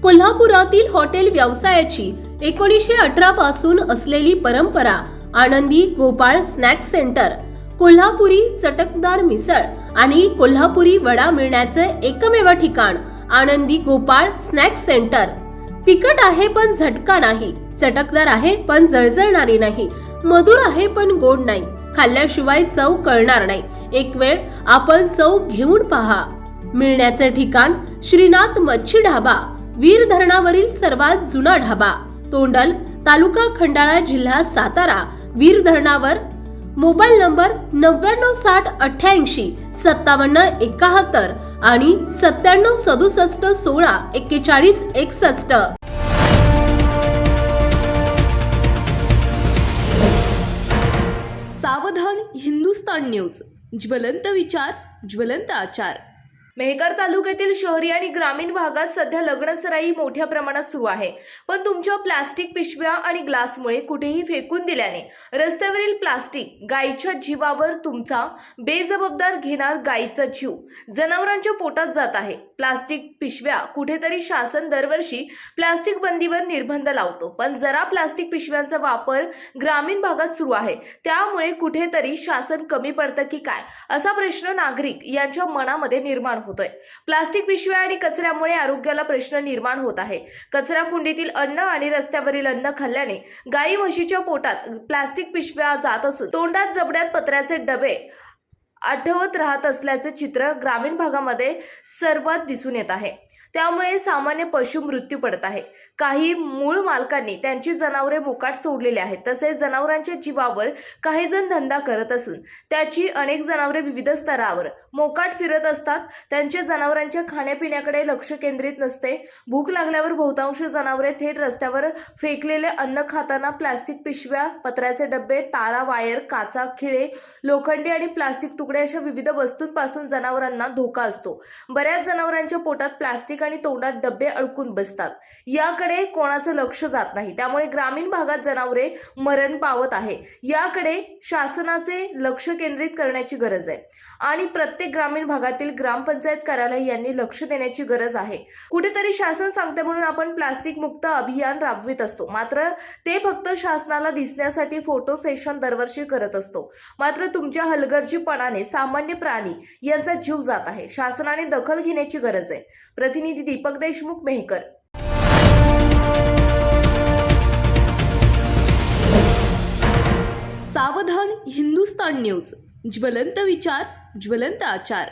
कोल्हापुरातील हॉटेल व्यवसायाची 1918 पासून असलेली परंपरा आनंदी गोपाळ स्नॅक सेंटर, कोल्हापुरी चटकदार मिसळ आणि कोल्हापुरी वडा मिळण्याचे एकमेव ठिकाण आनंदी गोपाळ स्नॅक सेंटर। तिखट आहे पण झटका नाही, चटकदार आहे पण जळजळणारी नाही, मधुर आहे पण गोड नाही, खाल्ल्याशिवाय चव कळणार नाही। एक वेळ आपण चव घेऊन पहा। मिळण्याचे ठिकाण श्रीनाथ मच्छी ढाबा, वीर धरणावरील सर्वात जुना ढाबा, तोंडल, तालुका खंडाळा, जिल्हा सातारा। वीर धरणावर। मोबाईल नंबर 9960885771 आणि 9767164161। सावधान हिंदुस्तान न्यूज, ज्वलंत विचार, ज्वलंत आचार। मेहकर तालुक्यातील शहरी आणि ग्रामीण भागात सध्या लग्नसराई मोठ्या प्रमाणात सुरू आहे, पण तुमच्या प्लास्टिक पिशव्या आणि ग्लासमुळे कुठेही फेकून दिल्याने रस्त्यावरील प्लास्टिक गायीच्या जीवावर तुमचा बेजबाबदार घेणार गायीचा जीव जनावरांच्या पोटात जात आहे। प्लास्टिक पिशव्या कुठेतरी शासन दरवर्षी प्लास्टिक बंदीवर निर्बंध लावतो, पण जरा प्लास्टिक पिशव्यांचा वापर ग्रामीण भागात सुरू आहे, त्यामुळे कुठेतरी शासन कमी पडतं की काय असा प्रश्न नागरिक यांच्या मनामध्ये निर्माण होतोय। प्लास्टिक पिशव्या आणि कचऱ्यामुळे आरोग्याला प्रश्न निर्माण होत आहे। कचरा कुंडीतील अन्न आणि रस्त्यावरील अन्न खाल्ल्याने गाई म्हशीच्या पोटात प्लास्टिक पिशव्या जात असून तोंडात जबड्यात पत्र्याचे डबे आठवत राहत असल्याचे चित्र ग्रामीण भागामध्ये सर्वात दिसून येत आहे। त्यामुळे सामान्य पशु मृत्यू पडत आहे। काही मूळ मालकांनी त्यांची जनावरे मोकाट सोडलेली आहेत, तसेच जनावरांच्या जीवावर काही जण धंदा करत असून त्याची अनेक जनावरे विविध स्तरावर मोकाट फिरत असतात। त्यांच्या जनावरांच्या खाण्यापिण्याकडे लक्ष केंद्रित नसते। भूक लागल्यावर बहुतांश जनावरे थेट रस्त्यावर फेकलेले अन्न खाताना प्लास्टिक पिशव्या, पत्र्याचे डबे, तारा, वायर, काचा, खिळे, लोखंडी आणि प्लास्टिक तुकडे अशा विविध वस्तूंपासून जनावरांना धोका असतो। बऱ्याच जनावरांच्या पोटात प्लास्टिक आणि तोंडात डबे अडकून बसतात, याकडे कोणाचं लक्ष जात नाही। त्यामुळे ग्रामीण भागात जनावरे मरण पावत आहे। याकडे शासनाचे लक्ष केंद्रित करण्याची गरज आहे आणि प्रत्येक ग्रामीण भागातील ग्रामपंचायत कार्यालय यांनी लक्ष देण्याची गरज आहे। कुठेतरी शासन सांगते म्हणून आपण प्लास्टिक मुक्त अभियान राबवित असतो, मात्र ते फक्त शासनाला दिसण्यासाठी फोटो सेशन दरवर्षी करत असतो। मात्र तुमच्या हलगर्जीपणाने सामान्य प्राणी यांचा जीव जात आहे। शासनाने दखल घेण्याची गरज आहे। प्रतिनिधी दीपक देशमुख, मेहकर। सावधान हिंदुस्तान न्यूज, ज्वलंत विचार, ज्वलंत आचार।